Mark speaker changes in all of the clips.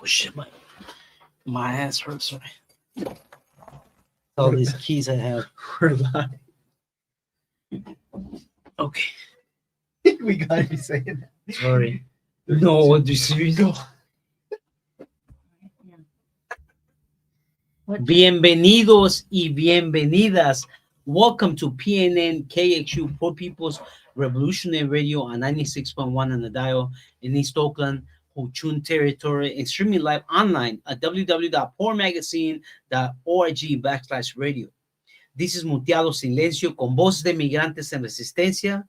Speaker 1: shit, my ass hurts. Right? All these keys I have.
Speaker 2: We're live.
Speaker 1: Okay.
Speaker 2: We gotta be saying that.
Speaker 1: Sorry. No, do you seriously? Bienvenidos y bienvenidas. Welcome to Pnn Kexu, Poor People's Revolutionary Radio on 96.1 on the dial in East Oakland, Ho-Chun Territory, and streaming live online at www.poormagazine.org/radio. This is Muteado Silencio con voces de migrantes en resistencia,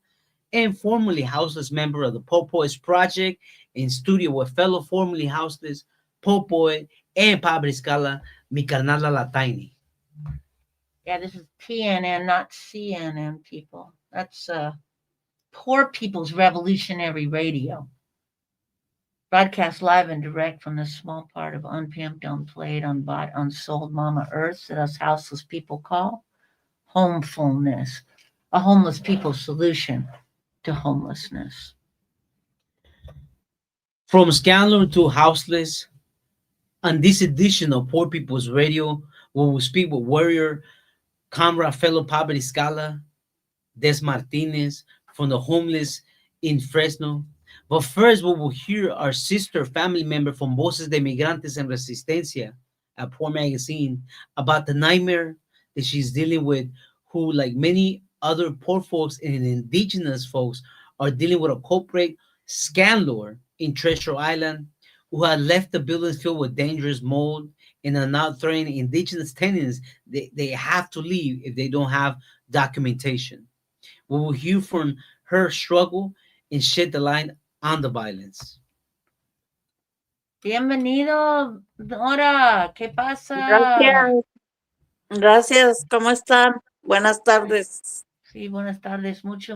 Speaker 1: and formerly houseless member of the Popoes Project, in studio with fellow formerly houseless Popoe and Pablo Scala, mi carnala la Tiny.
Speaker 3: Yeah, this is PNN, not CNN, people. That's Poor People's Revolutionary Radio. Broadcast live and direct from this small part of unpimped, unplayed, unbought, unsold Mama Earth that us houseless people call homefulness, a homeless people's solution to homelessness.
Speaker 1: From Scamlord to Houseless, on this edition of Poor People's Radio, we will speak with warrior, comrade, fellow Pablo Scala, Des Martinez, from the homeless in Fresno. But first, we will hear our sister family member from Voces de Migrantes en Resistencia at Poor Magazine about the nightmare that she's dealing with, who, like many other poor folks and indigenous folks, are dealing with a culprit, Scamlord, in Treasure Island, who had left the buildings filled with dangerous mold and are now threatening indigenous tenants. They have to leave if they don't have documentation. We will hear from her struggle and shed the light on the violence.
Speaker 3: Bienvenido, Dora. ¿Qué pasa?
Speaker 4: Gracias. ¿Cómo están? Buenas tardes.
Speaker 3: Sí, buenas tardes. Mucho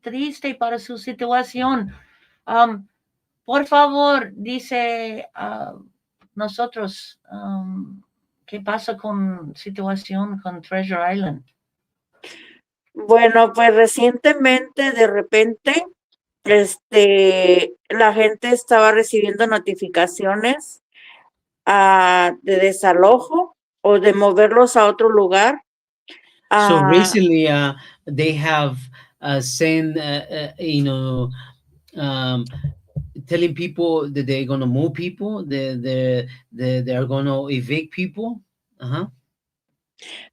Speaker 3: triste para su situación. Por favor, dice nosotros, ¿qué pasa con situación con Treasure Island?
Speaker 4: Bueno, pues recientemente, de repente, la gente estaba recibiendo notificaciones de desalojo o de moverlos a otro lugar.
Speaker 1: So recently, they have sent, telling people that they're going to move people, they're going to evict people.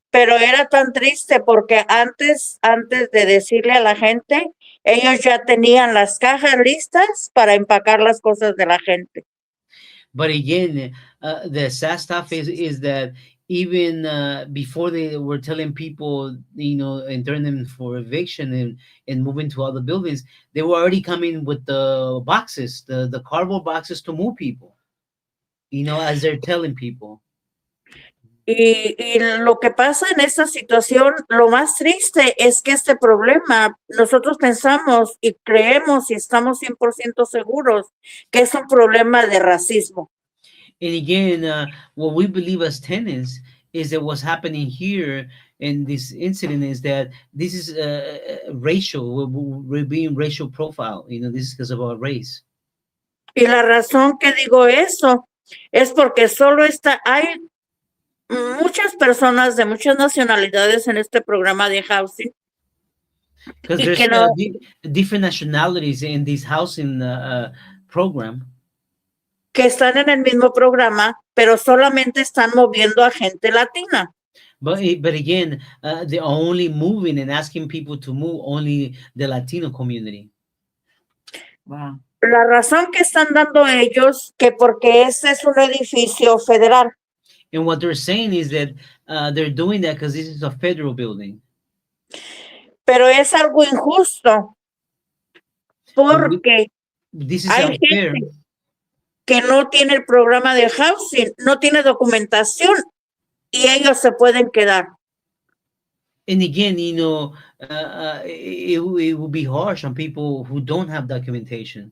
Speaker 4: Pero era tan triste porque antes de decirle a la gente, ellos ya tenían las cajas listas para empacar las cosas de la gente.
Speaker 1: But again, the sad stuff is that even before they were telling people, and turning them for eviction and moving to other buildings, they were already coming with the boxes, the cardboard boxes to move people, as they're telling people.
Speaker 4: Y lo que pasa en esta situación, lo más triste es que este problema, nosotros pensamos y creemos y estamos 100% seguros que es un problema de racismo.
Speaker 1: And again, what we believe as tenants is that what's happening here in this incident is that this is racial. We're being racial profile. This is because of our race.
Speaker 4: Y la razón que digo eso es porque hay muchas personas de muchas nacionalidades en este programa de housing.
Speaker 1: Because there's different nationalities in this housing program.
Speaker 4: Que están en el mismo programa, pero solamente están moviendo a gente latina.
Speaker 1: But again, they're only moving and asking people to move only the Latino community.
Speaker 3: Wow.
Speaker 4: La razón que están dando ellos, que porque ese es un edificio federal.
Speaker 1: And what they're saying is that they're doing that because this is a federal building.
Speaker 4: Pero es algo injusto, porque hay gente que no tiene el programa de housing, no tiene documentación y ellos se pueden quedar.
Speaker 1: And again, it will be harsh on people who don't have documentation.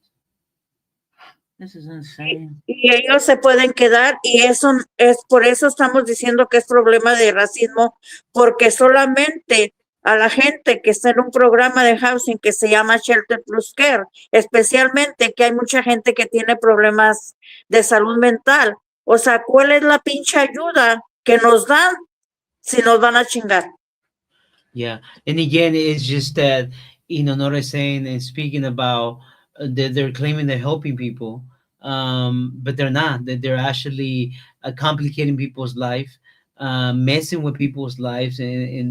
Speaker 3: This is insane.
Speaker 4: Y ellos se pueden quedar y eso es por eso estamos diciendo que es problema de racismo, porque solamente a la gente que está en un programa de housing que se llama Shelter Plus Care, especialmente que hay mucha gente que tiene problemas de salud mental. O sea, ¿cuál es la pinche ayuda que nos dan si nos van a chingar?
Speaker 1: Yeah, and again, it's just that Nora is saying and speaking about that they're claiming they're helping people, but they're not. That they're actually complicating people's life, messing with people's lives in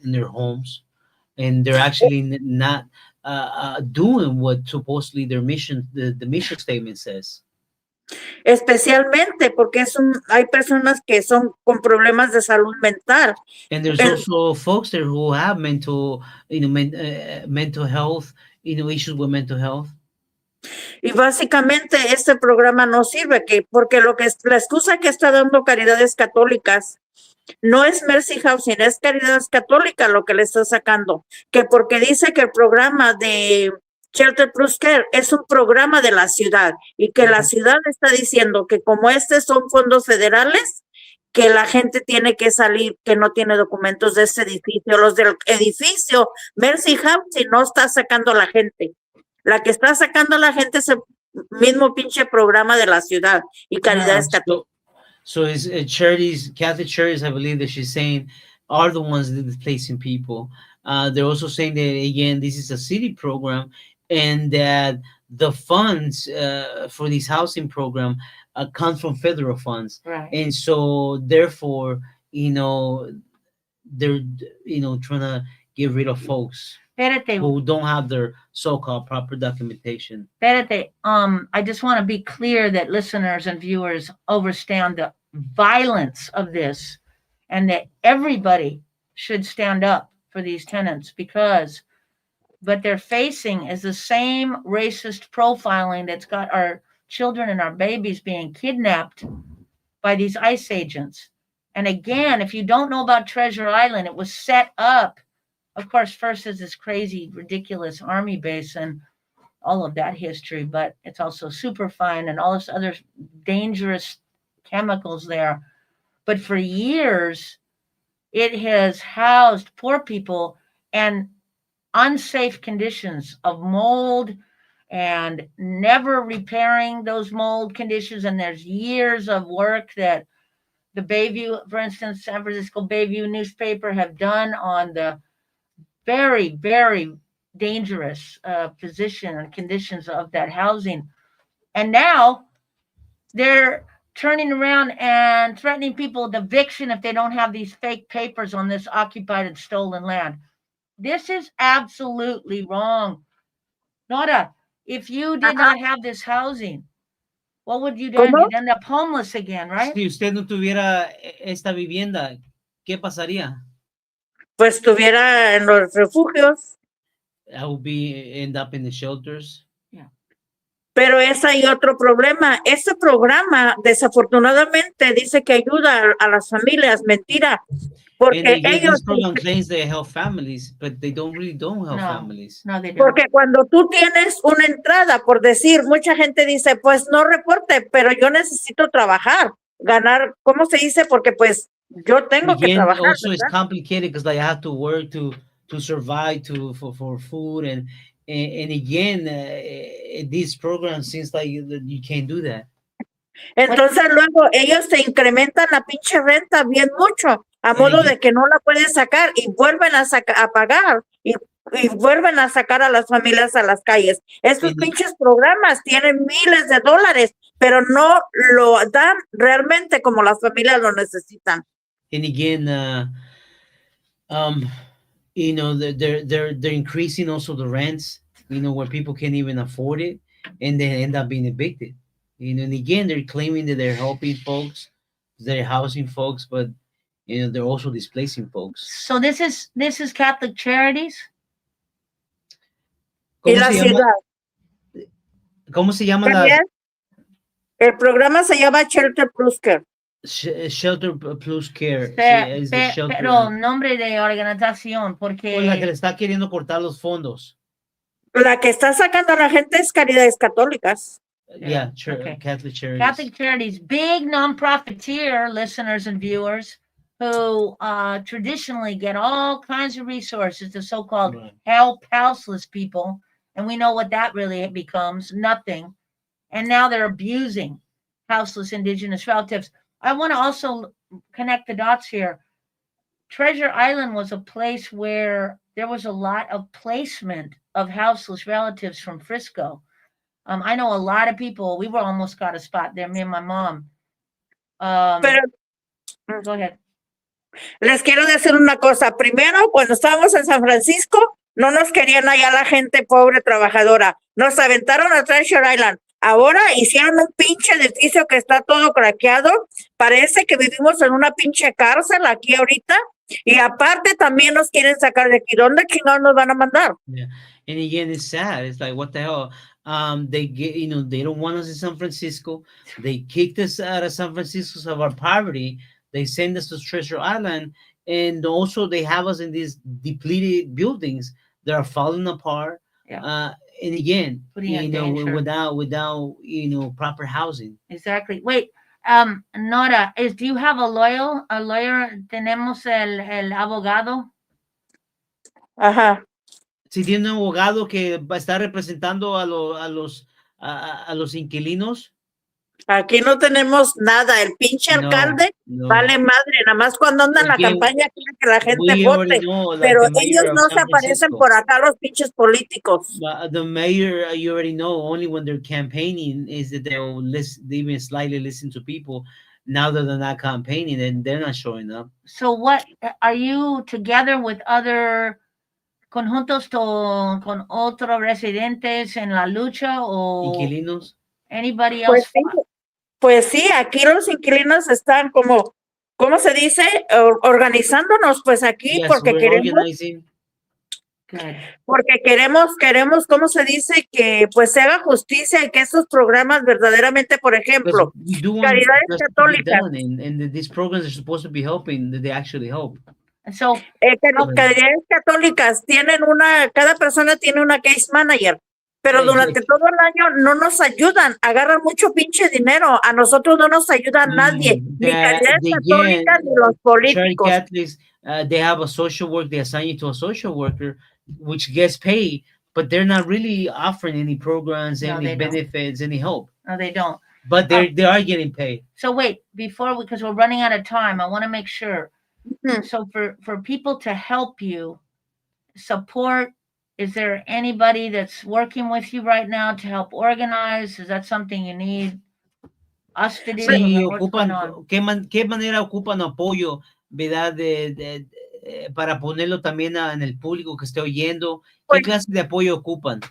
Speaker 1: their homes, and they're actually not doing what supposedly their mission, the mission statement says.
Speaker 4: Especialmente porque hay personas que son con problemas de salud mental.
Speaker 1: And there's also folks there who have mental, mental health, issues with mental health.
Speaker 4: Y básicamente este programa no sirve, porque la excusa que está dando Caridades Católicas no es Mercy Housing, es Caridades Católica lo que le está sacando, que porque dice que el programa de Shelter Plus Care es un programa de la ciudad y que la ciudad está diciendo que como son fondos federales, que la gente tiene que salir, que no tiene documentos de este edificio. Los del edificio Mercy Housing no está sacando a la gente. La que está sacando a la gente es el mismo pinche programa de la ciudad y Caridades Católicas.
Speaker 1: So it's charities, Catholic charities, I believe that she's saying, are the ones that are placing people. They're also saying that, again, this is a city program and that the funds for this housing program come from federal funds.
Speaker 3: Right.
Speaker 1: And so, therefore, they're, trying to get rid of folks who don't have their so-called proper documentation.
Speaker 3: I just want to be clear that listeners and viewers understand the violence of this and that everybody should stand up for these tenants because what they're facing is the same racist profiling that's got our children and our babies being kidnapped by these ICE agents. And again, if you don't know about Treasure Island, it was set up, of course, first as this crazy, ridiculous army base and all of that history, but it's also Superfine and all this other dangerous chemicals there. But for years, it has housed poor people and unsafe conditions of mold and never repairing those mold conditions. And there's years of work that the Bayview, for instance, San Francisco Bayview newspaper have done on the very, very dangerous position and conditions of that housing. And now they're turning around and threatening people with eviction if they don't have these fake papers on this occupied and stolen land. This is absolutely wrong. Nora, if you did not have this housing, what would you do? You'd end up homeless again, right?
Speaker 1: Si usted no tuviera esta vivienda, ¿qué pasaría?
Speaker 4: Pues estuviera en los refugios.
Speaker 1: I would end up in the shelters.
Speaker 4: Yeah. Pero hay otro problema. Este programa, desafortunadamente, dice que ayuda a las familias. Mentira. Porque ellos
Speaker 1: claims they help families, but they don't help families.
Speaker 3: No, they don't.
Speaker 4: Porque cuando tú tienes una entrada, por decir, mucha gente dice, pues no reporte, pero yo necesito trabajar, ganar, ¿cómo se dice? Porque pues yo tengo que trabajar.
Speaker 1: Also, it's complicated because I have to work to survive, for food, and again, this program seems like you can't do that.
Speaker 4: Entonces luego ellos te incrementan la pinche renta bien mucho, a modo de que no la pueden sacar y vuelven a pagar y vuelven a sacar a las familias a las calles. Estos pinches programas tienen miles de dólares, pero no lo dan realmente como las familias lo necesitan.
Speaker 1: And again, they're increasing also the rents, where people can't even afford it, and they end up being evicted. And again, they're claiming that they're helping folks, they're housing folks, but they're also displacing folks.
Speaker 3: So this is Catholic Charities.
Speaker 1: ¿Cómo se llama
Speaker 4: el programa se llama Shelter Plus Care.
Speaker 1: Shelter Plus Care.
Speaker 3: Pero nombre de organización, porque
Speaker 1: la que le está queriendo cortar los fondos.
Speaker 4: La que está sacando a la gente es Caridades Católicas.
Speaker 1: Yeah,
Speaker 3: okay.
Speaker 1: Catholic Charities.
Speaker 3: Catholic Charities, big non-profiteer, listeners and viewers. who traditionally get all kinds of resources, the so-called
Speaker 1: Right.
Speaker 3: houseless people, and we know what that really becomes, nothing. And now they're abusing houseless indigenous relatives. I want to also connect the dots here. Treasure Island was a place where there was a lot of placement of houseless relatives from Frisco. I know a lot of people. We were almost got a spot there, me and my mom.
Speaker 4: Pero
Speaker 3: Go ahead.
Speaker 4: les quiero decir una cosa. Primero, cuando estábamos en San Francisco, no nos querían allá la gente pobre trabajadora. Nos aventaron a Treasure Island. Ahora hicieron un pinche edificio que está todo craqueado. Parece que vivimos en una pinche cárcel aquí ahorita. Y aparte también nos quieren sacar de aquí. ¿Dónde chingados nos van a mandar?
Speaker 1: Yeah. And again, it's sad. It's like, what the hell? They get, they don't want us in San Francisco. They kicked us out of San Francisco of our poverty. They send us to Treasure Island, and also they have us in these depleted buildings that are falling apart.
Speaker 3: Yeah.
Speaker 1: And again,
Speaker 3: Putting you in danger.
Speaker 1: without proper housing.
Speaker 3: Exactly. Wait, Nora, do you have a lawyer? A lawyer? Tenemos el abogado.
Speaker 4: Ajá.
Speaker 1: Si tiene un abogado que va a estar representando a los inquilinos.
Speaker 4: Aquí no tenemos nada. El pinche alcalde vale madre. Nada más cuando anda en la campaña quiere que la gente vote. Pero ellos no se aparecen por acá, los pinches políticos.
Speaker 1: The mayor, you already know, only when they're campaigning is that they'll they even slightly listen to people. Now that they're not campaigning, and they're not showing up.
Speaker 3: So what, are you together with other conjuntos con otros residentes en la lucha o
Speaker 1: inquilinos?
Speaker 3: Anybody else?
Speaker 4: Pues sí, aquí los inquilinos están como, ¿cómo se dice? Organizándonos, pues aquí, porque queremos, ¿cómo se dice? Que pues se haga justicia y que estos programas verdaderamente, por ejemplo, caridades católicas.
Speaker 1: And these programs are supposed to be helping, that they actually help.
Speaker 3: So,
Speaker 4: caridades católicas tienen cada persona tiene una case manager. Pero durante todo el año no nos ayudan, agarran mucho pinche dinero, a nosotros no nos ayuda nadie, ni Caridades Católicas ni los políticos.
Speaker 1: Catholics, they have a social work, they assign you to a social worker, which gets paid, but they're not really offering any programs, any benefits, any help.
Speaker 3: No, they don't.
Speaker 1: But they are getting paid.
Speaker 3: So wait, because we're running out of time, I want to make sure. So for people to help you, support, is there anybody that's working with you right now to help organize? Is that something you need us to do?
Speaker 1: Sí, ¿qué manera ocupan apoyo, verdad, para ponerlo también en el público que esté oyendo? ¿Qué clase de apoyo ocupan?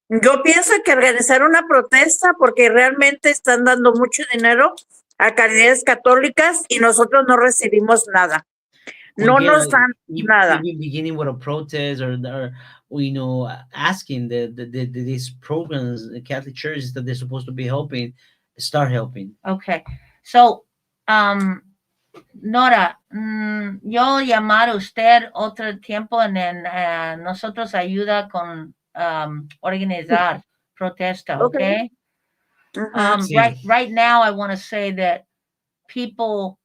Speaker 4: Yo pienso que organizar una protesta, porque realmente están dando mucho dinero a Caridades Católicas y nosotros no recibimos nada. No nos dan nada.
Speaker 1: Beginning with a protest or asking these programs, the Catholic churches that they're supposed to be helping, start helping.
Speaker 3: Okay. So, Nora, yo llamar a usted otro tiempo en nosotros ayuda con organizar protesta, okay? Right now, I want to say that people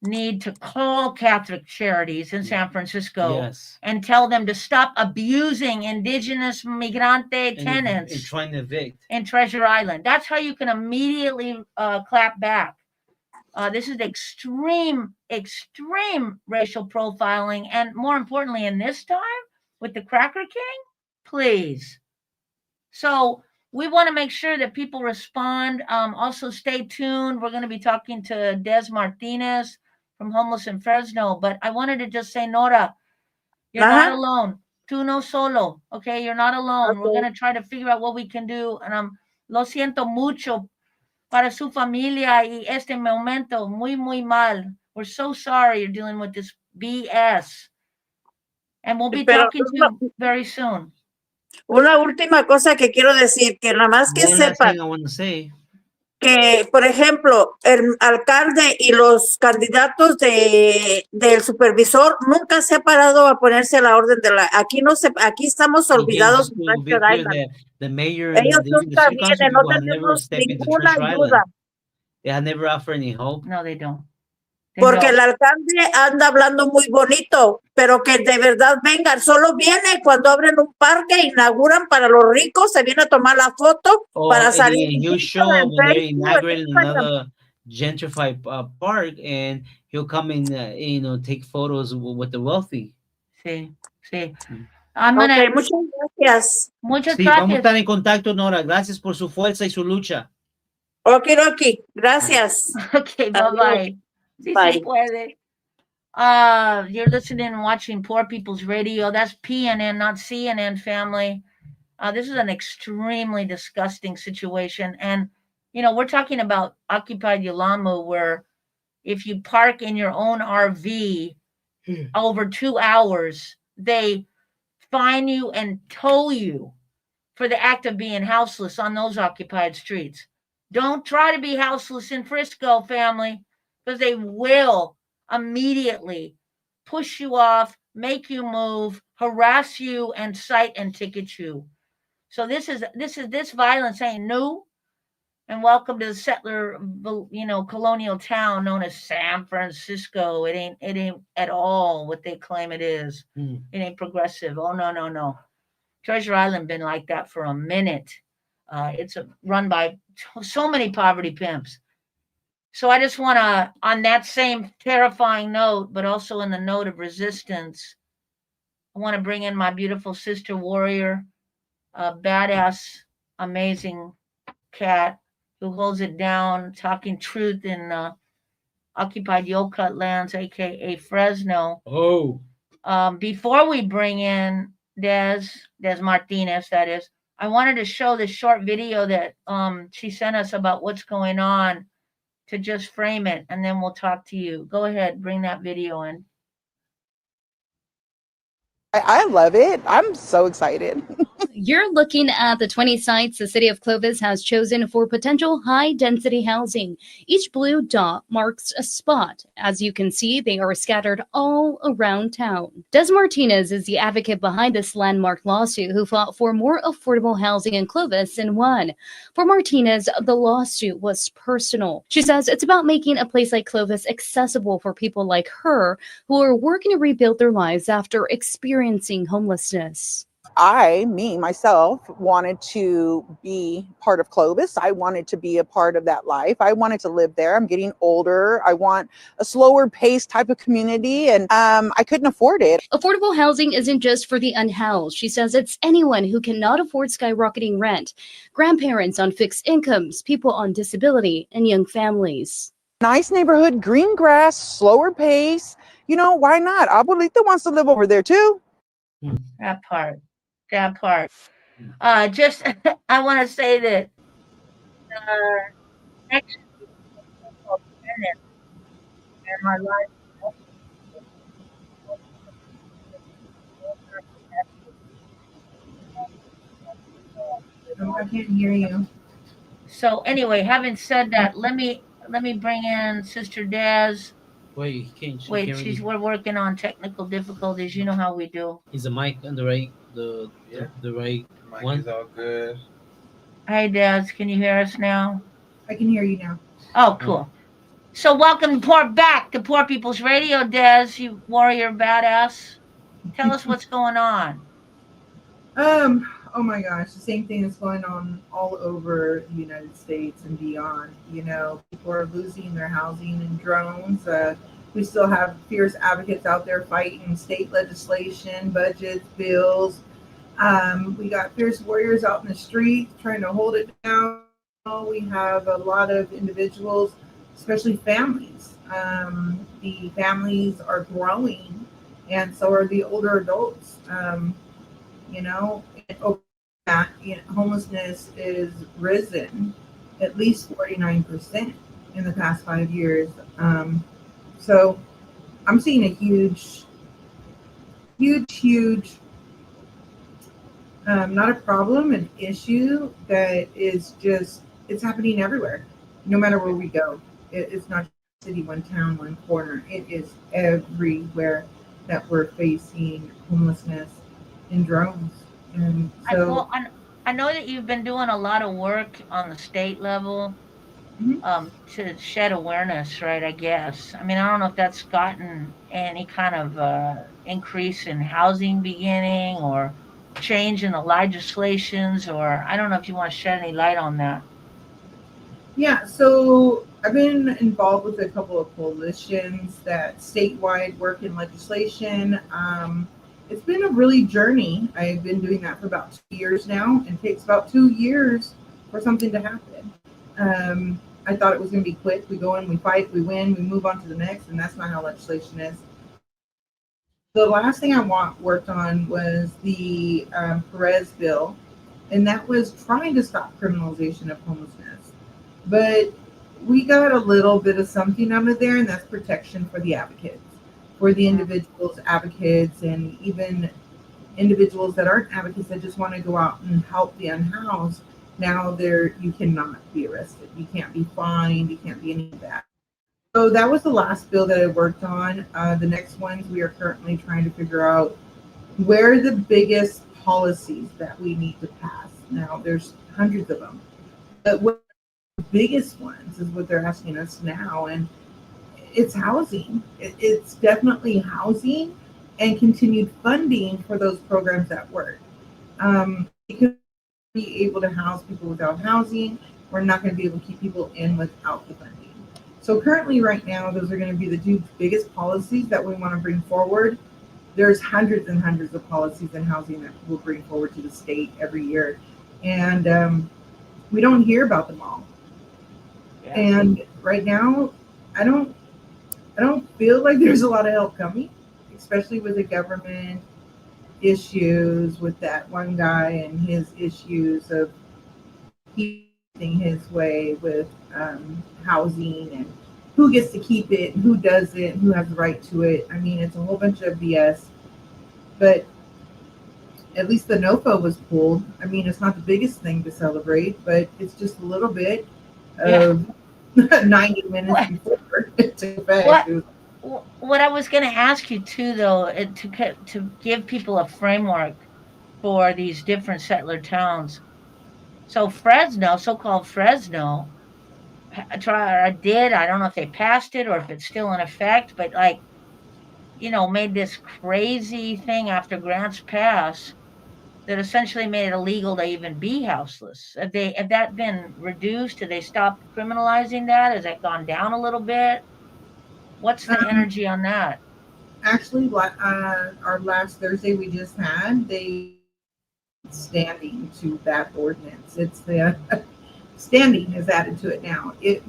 Speaker 3: need to call Catholic Charities in San Francisco and tell them to stop abusing indigenous migrante tenants
Speaker 1: and trying to evict
Speaker 3: in Treasure Island. That's how you can immediately clap back. This is extreme racial profiling, and more importantly, in this time with the Cracker King, please. So we want to make sure that people respond. Also, stay tuned. We're going to be talking to Des Martinez from Homeless in Fresno, but I wanted to just say, Nora, you're not alone. Tú no solo, okay? You're not alone. We're going to try to figure out what we can do, and lo siento mucho para su familia y este momento, muy, muy mal. We're so sorry you're dealing with this BS, and we'll be talking to you very soon.
Speaker 4: Una última cosa que quiero decir, que nada más que sepan que, por ejemplo, el alcalde y los candidatos del supervisor nunca se ha parado a ponerse a la orden de aquí estamos olvidados. Ellos nunca vienen, no tenemos ninguna ayuda.
Speaker 1: They have never offered any help.
Speaker 3: No, they don't. Then
Speaker 4: porque
Speaker 3: go.
Speaker 4: el alcalde anda hablando muy bonito, pero que de verdad vengan, solo viene cuando abren un parque, inauguran para los ricos, se viene a tomar la foto
Speaker 1: Oh,
Speaker 4: para
Speaker 1: and
Speaker 4: salir
Speaker 1: then
Speaker 4: en
Speaker 1: he'll show up
Speaker 4: Instagram,
Speaker 1: when they're
Speaker 4: Facebook,
Speaker 1: inaugurating
Speaker 4: en Instagram.
Speaker 1: another gentrified park, and he'll come and take photos with the wealthy.
Speaker 3: Sí, sí.
Speaker 1: Mm.
Speaker 3: I'm
Speaker 4: Ok,
Speaker 3: gonna.
Speaker 4: muchas gracias.
Speaker 3: Muchas
Speaker 1: Sí, vamos a
Speaker 3: gracias.
Speaker 1: estar en contacto, Nora. Gracias por su fuerza y su lucha.
Speaker 4: Okidoki, gracias.
Speaker 3: Okay, bye
Speaker 4: Adiós.
Speaker 3: bye. Si se
Speaker 4: Bye.
Speaker 3: puede. You're listening and watching Poor People's Radio. That's PNN, not CNN, family. This is an extremely disgusting situation. And, we're talking about occupied Yalamu, where if you park in your own RV over 2 hours, they fine you and tow you for the act of being houseless on those occupied streets. Don't try to be houseless in Frisco, family, because they will immediately push you off, make you move, harass you, and cite and ticket you. So this violence ain't new. And welcome to the settler, colonial town known as San Francisco. It ain't at all what they claim it is.
Speaker 1: Mm.
Speaker 3: It ain't progressive. Oh no. Treasure Island been like that for a minute. It's run by so many poverty pimps. So I just want to, on that same terrifying note, but also in the note of resistance, I want to bring in my beautiful sister warrior, a badass, amazing cat who holds it down, talking truth in occupied Yolcut lands, aka Fresno.
Speaker 1: Oh.
Speaker 3: Before we bring in Des Martinez, that is, I wanted to show this short video that she sent us about what's going on to just frame it, and then we'll talk to you. Go ahead, bring that video in.
Speaker 5: I love it. I'm so excited.
Speaker 6: You're looking at the 20 sites the city of Clovis has chosen for potential high-density housing. Each blue dot marks a spot. As you can see, they are scattered all around town. Des Martinez is the advocate behind this landmark lawsuit who fought for more affordable housing in Clovis and won. For Martinez, the lawsuit was personal. She says it's about making a place like Clovis accessible for people like her who are working to rebuild their lives after experiencing homelessness.
Speaker 5: Myself, wanted to be part of Clovis. I wanted to be a part of that life. I wanted to live there. I'm getting older. I want a slower pace type of community, and I couldn't afford it.
Speaker 6: Affordable housing isn't just for the unhoused. She says it's anyone who cannot afford skyrocketing rent, grandparents on fixed incomes, people on disability, and young families.
Speaker 5: Nice neighborhood, green grass, slower pace. Why not? Abuelita wants to live over there too.
Speaker 3: That part. Just I want to say that next minute in my life.
Speaker 2: Oh, I can't hear you.
Speaker 3: So anyway, having said that, let me bring in Sister Des.
Speaker 1: Wait, he can't.
Speaker 3: Wait, we're working on technical difficulties. You know how we do.
Speaker 1: Is the mic on the right? The right
Speaker 7: Mic
Speaker 1: one?
Speaker 7: is all good.
Speaker 3: Hey, Des, can you hear us now?
Speaker 2: I can hear you now.
Speaker 3: Oh, cool. So welcome back to Poor People's Radio, Des, you warrior badass. Tell us what's going on.
Speaker 2: Oh my gosh, the same thing that's going on all over the United States and beyond. People are losing their housing in drones. We still have fierce advocates out there fighting state legislation, budgets, bills. We got fierce warriors out in the street trying to hold it down. We have a lot of individuals, especially families. The families are growing, and so are the older adults. Homelessness is risen at least 49% in the past 5 years. So I'm seeing a huge, not a problem, an issue that is just, it's happening everywhere, no matter where we go. It's not just city, one town, one corner. It is everywhere that we're facing homelessness in drones. And so
Speaker 3: I know that you've been doing a lot of work on the state level. to shed awareness, right? I guess. I mean, I don't know if that's gotten any kind of increase in housing beginning or change in the legislations, or I don't know if you want to shed any light on that.
Speaker 2: Yeah, so I've been involved with a couple of coalitions that statewide work in legislation. It's been a really journey. I've been doing that for about 2 years now, and it takes about 2 years for something to happen. I thought it was going to be quick. We go in, we fight, we win, we move on to the next, and that's not how legislation is. The last thing I worked on was the Perez bill, and that was trying to stop criminalization of homelessness. But we got a little bit of something out of there, and that's protection for the advocates, for the individuals, advocates, and even individuals that aren't advocates that just want to go out and help the unhoused. Now you cannot be arrested, you can't be fined, you can't be any of that. So that was the last bill that I worked on. The next ones we are currently trying to figure out where are the biggest policies that we need to pass. Now there's hundreds of them, but what the biggest ones is what they're asking us now, and it's housing. It's definitely housing and continued funding for those programs that work. Because be able to house people without housing, we're not going to be able to keep people in without the funding. So currently, right now, those are going to be the two biggest policies that we want to bring forward. There's hundreds and hundreds of policies in housing that we'll bring forward to the state every year, and we don't hear about them all. Yeah. And right now, I don't feel like there's a lot of help coming, especially with the government issues, with that one guy and his issues of keeping his way with housing and who gets to keep it, who doesn't, who has the right to it. I mean, it's a whole bunch of BS. But at least the NOFA was pulled. I mean, it's not the biggest thing to celebrate, but it's just a little bit of 90 minutes before it took effect.
Speaker 3: What I was going to ask you too, though, to give people a framework for these different settler towns. So Fresno, so-called Fresno, I don't know if they passed it or if it's still in effect, but made this crazy thing after grants pass that essentially made it illegal to even be houseless. Have that been reduced? Have they stopped criminalizing that? Has that gone down a little bit? What's the energy on that?
Speaker 2: Actually, our last Thursday we just had, they standing to that ordinance. It's the standing is added to it now. It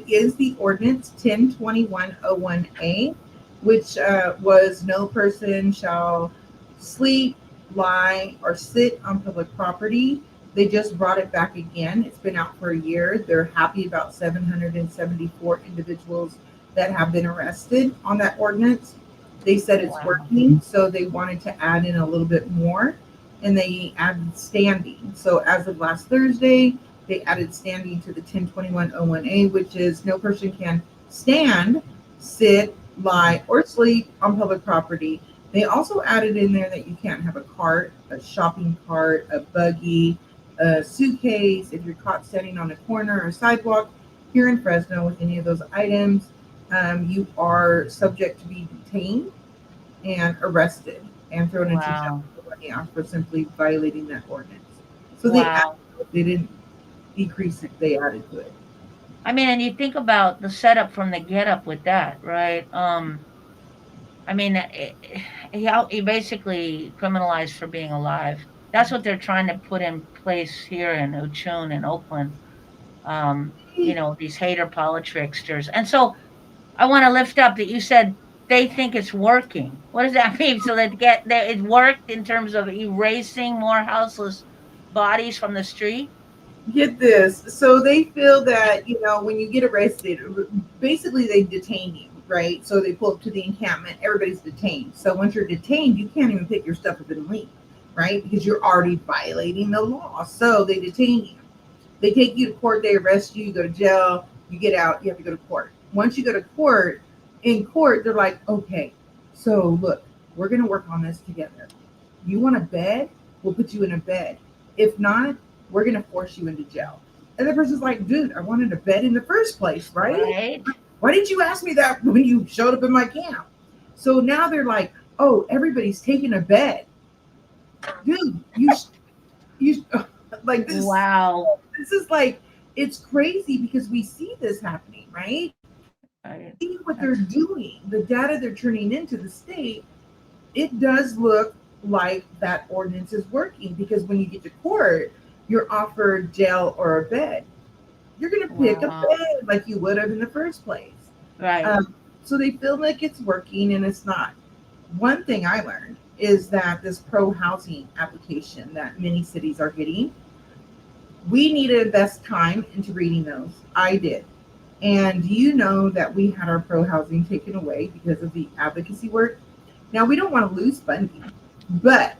Speaker 2: is the ordinance 102101A, which was no person shall sleep, lie, or sit on public property. They just brought it back again. It's been out for a year. They're happy about 774 individuals that have been arrested on that ordinance. They said it's working, so they wanted to add in a little bit more, and they added standing. So as of last Thursday, they added standing to the 102101A, which is no person can stand, sit, lie, or sleep on public property. They also added in there that you can't have a cart, a shopping cart, a buggy, a suitcase. If you're caught standing on a corner or sidewalk here in Fresno with any of those items, you are subject to be detained and arrested and thrown into jail for simply violating that ordinance. So they didn't decrease it, they added to it.
Speaker 3: I mean, and you think about the setup from the get up with that, right? I mean, he basically criminalized for being alive. That's what they're trying to put in place here in Ochone and Oakland. These hater politricksters. And so I want to lift up that you said they think it's working. What does that mean? So that it worked in terms of erasing more houseless bodies from the street?
Speaker 2: Get this. So they feel that, when you get arrested, basically they detain you, right? So they pull up to the encampment, everybody's detained. So once you're detained, you can't even pick your stuff up and leave, right? Because you're already violating the law. So they detain you. They take you to court, they arrest you, you go to jail, you get out, you have to go to court. Once you go to court, in court, they're like, okay, so look, we're going to work on this together. You want a bed? We'll put you in a bed. If not, we're going to force you into jail. And the person's like, dude, I wanted a bed in the first place, right?
Speaker 3: Right.
Speaker 2: Why didn't you ask me that when you showed up in my camp? So now they're like, oh, everybody's taking a bed. Dude, you like
Speaker 3: Wow.
Speaker 2: this is like, it's crazy because we see this happening, right?
Speaker 3: Right.
Speaker 2: See what they're doing, the data they're turning into the state, it does look like that ordinance is working because when you get to court, you're offered jail or a bed. You're going to pick a
Speaker 3: Wow.
Speaker 2: bed like you would have in the first place.
Speaker 3: Right.
Speaker 2: So they feel like it's working and it's not. One thing I learned is that this pro housing application that many cities are getting, we need to invest time into reading those. I did. And do you know that we had our pro housing taken away because of the advocacy work? Now, we don't want to lose funding, but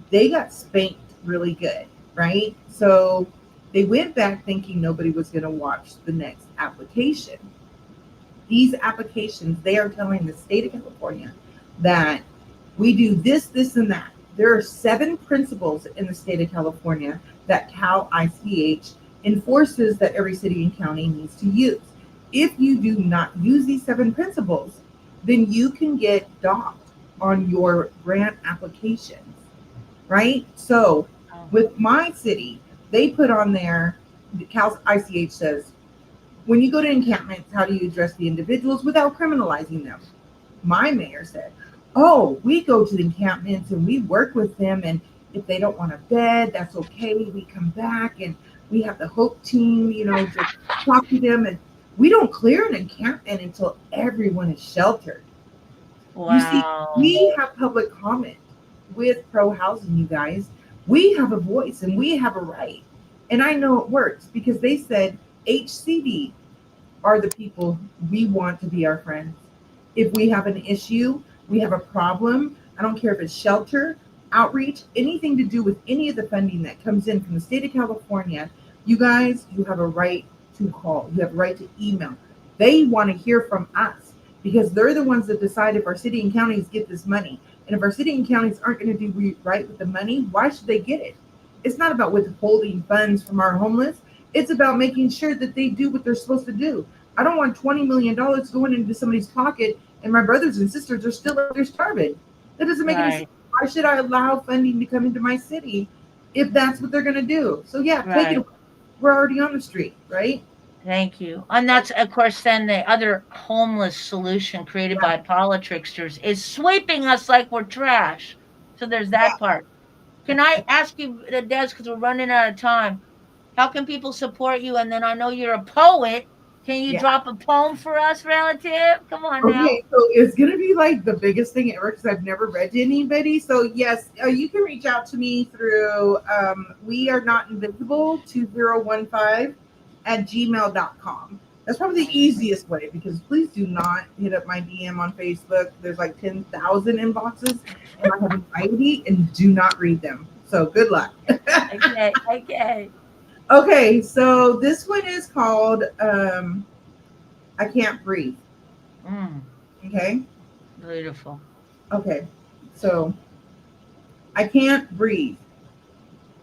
Speaker 2: they got spanked really good, right? So they went back thinking nobody was going to watch the next application. These applications, they are telling the state of California that we do this, this, and that. There are 7 principles in the state of California that Cal ICH enforces that every city and county needs to use. If you do not use these 7 principles, then you can get docked on your grant applications, right? So with my city, they put on there, Cal ICH says, when you go to encampments, how do you address the individuals without criminalizing them? My mayor said, oh, we go to the encampments and we work with them. And if they don't want a bed, that's okay. We come back and we have the Hope team, just talk to them. And we don't clear an encampment until everyone is sheltered. You see,
Speaker 3: Wow.
Speaker 2: we have public comment with pro housing, you guys. We have a voice and we have a right. And I know it works because they said HCD are the people we want to be our friends. If we have an issue, we have a problem, I don't care if it's shelter, outreach, anything to do with any of the funding that comes in from the state of California, you guys, you have a right to call. You have a right to email. They want to hear from us because they're the ones that decide if our city and counties get this money. And if our city and counties aren't going to do right with the money, why should they get it? It's not about withholding funds from our homeless. It's about making sure that they do what they're supposed to do. I don't want $20 million going into somebody's pocket and my brothers and sisters are still out there starving. That doesn't make any sense. Why should I allow funding to come into my city if that's what they're going to do? So yeah, take it away. We're already on the street, right?
Speaker 3: Thank you. And that's, of course, then the other homeless solution created by politricksters is sweeping us like we're trash. So there's that part. Can I ask you, Des, because we're running out of time, how can people support you? And then I know you're a poet. Can you drop a poem for us, relative? Come on now.
Speaker 2: Okay, so it's going to be like the biggest thing ever because I've never read to anybody. So yes, you can reach out to me through we are not invisible 2015 at gmail.com. That's probably the easiest way because please do not hit up my DM on Facebook. There's like 10,000 inboxes and I have anxiety and do not read them. So good luck.
Speaker 3: Okay.
Speaker 2: Okay, so this one is called I Can't Breathe. Okay.
Speaker 3: Beautiful.
Speaker 2: Okay. So I can't breathe.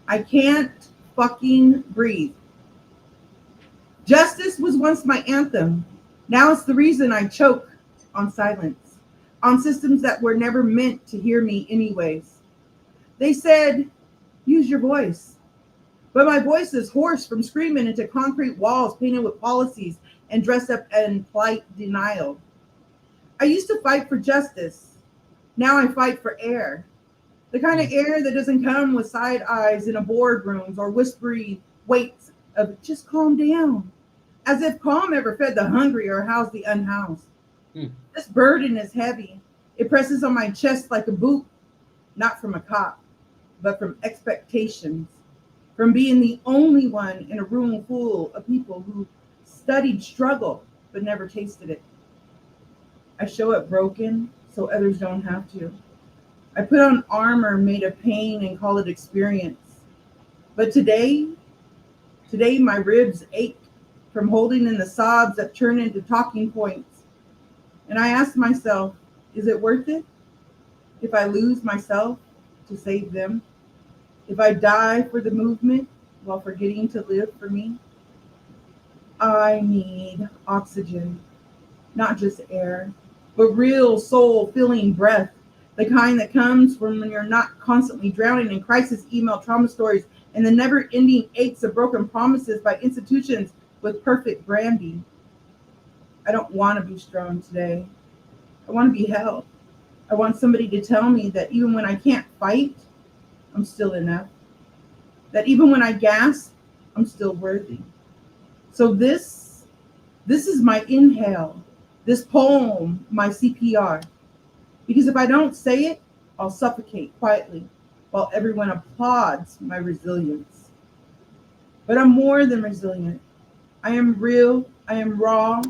Speaker 2: I can't fucking breathe. Justice was once my anthem. Now it's the reason I choke on silence, on systems that were never meant to hear me anyways. They said, use your voice. But my voice is hoarse from screaming into concrete walls painted with policies and dressed up in polite denial. I used to fight for justice. Now I fight for air. The kind of air that doesn't come with side eyes in a boardrooms or whispery weights of just calm down. As if calm ever fed the hungry or housed the unhoused. This burden is heavy. It presses on my chest like a boot, not from a cop, but from expectations. From being the only one in a room full of people who studied struggle but never tasted it. I show up broken so others don't have to. I put on armor made of pain and call it experience. But today my ribs ache from holding in the sobs that turn into talking points. And I ask myself, is it worth it? If I lose myself to save them? If I die for the movement while forgetting to live for me? I need oxygen, not just air, but real soul filling breath, the kind that comes from when you're not constantly drowning in crisis email trauma stories and the never ending aches of broken promises by institutions with perfect branding. I don't want to be strong today. I want to be held. I want somebody to tell me that even when I can't fight, I'm still enough. That even when I gasp, I'm still worthy. So this is my inhale. This poem, my CPR. Because if I don't say it, I'll suffocate quietly while everyone applauds my resilience. But I'm more than resilient. I am real, I am raw,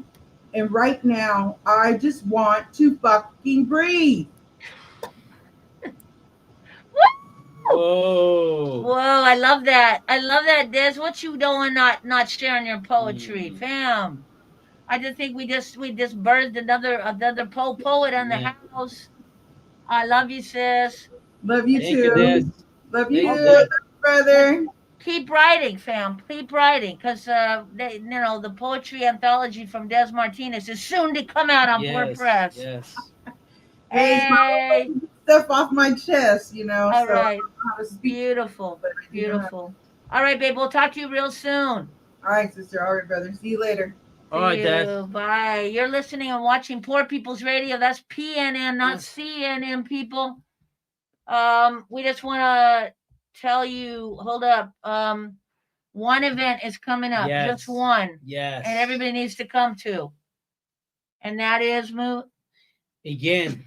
Speaker 2: and right now I just want to fucking breathe.
Speaker 1: Whoa.
Speaker 3: Whoa, I love that. I love that, Des. What you doing not sharing your poetry,
Speaker 1: Mm,
Speaker 3: fam? I just think we just birthed another poet in the
Speaker 1: yeah.
Speaker 3: house. I love you, sis.
Speaker 2: Love you
Speaker 1: Thank you, Des.
Speaker 2: too. Love
Speaker 1: Thank you,
Speaker 2: you,
Speaker 1: Des.
Speaker 3: Well,
Speaker 2: brother.
Speaker 3: keep writing, fam. Keep writing, cause the poetry anthology from Des Martinez is soon to come out on Poor
Speaker 1: Yes,
Speaker 3: Press.
Speaker 1: yes.
Speaker 2: Hey, it's my
Speaker 3: Hey,
Speaker 2: stuff off my chest, you know,
Speaker 3: all
Speaker 2: so I don't
Speaker 3: right,
Speaker 2: know how to speak,
Speaker 3: beautiful,
Speaker 2: but I do know how.
Speaker 3: beautiful. All right, babe. We'll talk to you real soon.
Speaker 2: All right, sister. All right, brother. See you later.
Speaker 1: All
Speaker 3: See
Speaker 1: right, Des.
Speaker 3: you. Bye. You're listening and watching Poor People's Radio. That's PNN, not CNN, people. We just want to tell you, hold up. One event is coming up, just
Speaker 1: Yes.
Speaker 3: one, and
Speaker 1: Yes.
Speaker 3: everybody needs to come to, and that is Moo.
Speaker 1: Again,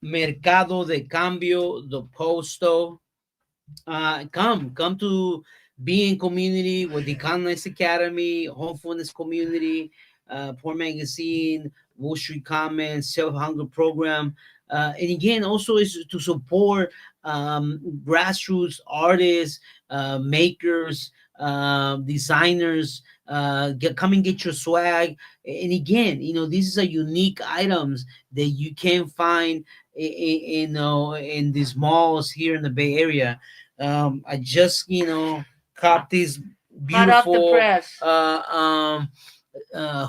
Speaker 1: Mercado de Cambio, the Posto. Come to be in community with the Economics Academy, Homefulness Community, Poor Magazine, Wall Street Comments, Self Hunger Program. And again, also is to support grassroots artists, makers, designers. Come and get your swag. And again, this is a unique items that you can find in these malls here in the Bay Area. I just caught this
Speaker 3: Hot off the
Speaker 1: beautiful
Speaker 3: press.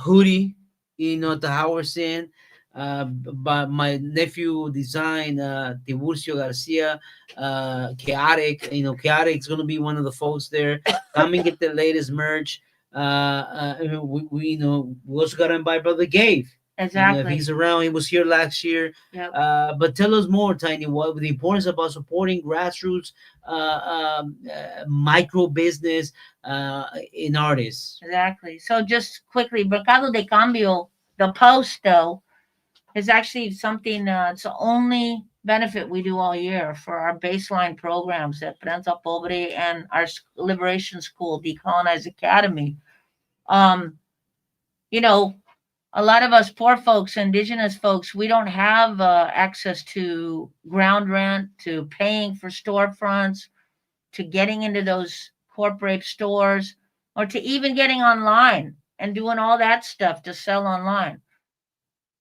Speaker 1: hoodie, the Howerson, by my nephew designed, Tiburcio Garcia, Chaotic. Chaotic's gonna be one of the folks there. Come and get the latest merch. We also got to invite Brother Gabe. If
Speaker 3: Exactly.
Speaker 1: he's around, he was here last year.
Speaker 3: Yep.
Speaker 1: But tell us more, Tiny, what the importance about supporting grassroots micro business in artists.
Speaker 3: Exactly. So just quickly, Mercado de Cambio, the post though, is actually something. It's the only benefit we do all year for our baseline programs at Prensa Pobre and our Liberation School, Decolonize Academy. Um, you know, a lot of us poor folks, indigenous folks, we don't have access to ground rent, to paying for storefronts, to getting into those corporate stores, or to even getting online and doing all that stuff to sell online.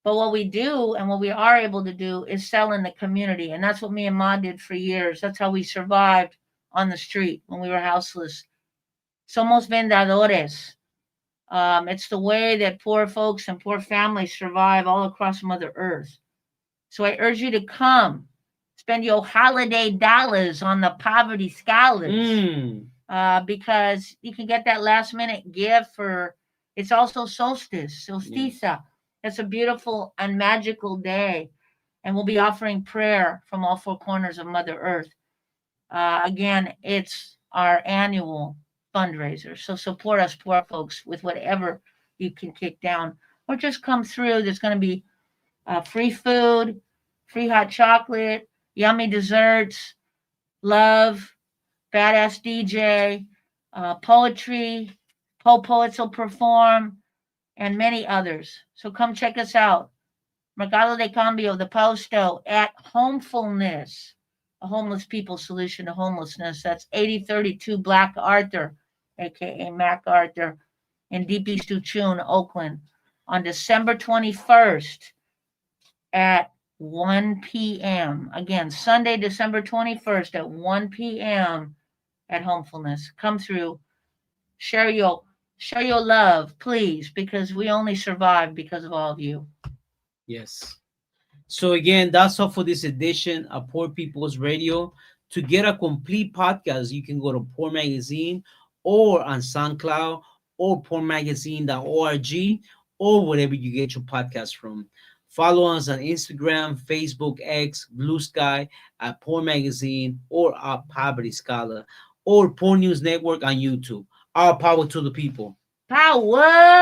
Speaker 3: But what we do and what we are able to do is sell in the community. And that's what me and Ma did for years. That's how we survived on the street when we were houseless. Somos vendedores. It's the way that poor folks and poor families survive all across Mother Earth. So I urge you to come, spend your holiday dollars on the poverty scholars, because you can get that last minute gift for. It's also solstice. It's a beautiful and magical day, and we'll be offering prayer from all four corners of Mother Earth. Again, it's our annual fundraiser. So support us poor folks with whatever you can kick down, or just come through. There's going to be free food, free hot chocolate, yummy desserts, love, badass DJ, poetry, poets will perform, and many others. So come check us out. Mercado de Cambio, the Posto at Homefulness, a homeless people solution to homelessness. That's 8032 Black Arthur, aka Mac Arthur, in Deep East Uchun, Oakland, on December 21st at 1 p.m. Again, Sunday, December 21st at 1 p.m. at Homefulness. Come through, share your Show your love, please, because we only survive because of all of you.
Speaker 1: Yes. So again, that's all for this edition of Poor People's Radio. To get a complete podcast, you can go to Poor Magazine or on SoundCloud or poormagazine.org or wherever you get your podcast from. Follow us on Instagram, Facebook, X, Blue Sky at Poor Magazine or at Poverty Scholar or Poor News Network on YouTube. All power to the people.
Speaker 3: Power!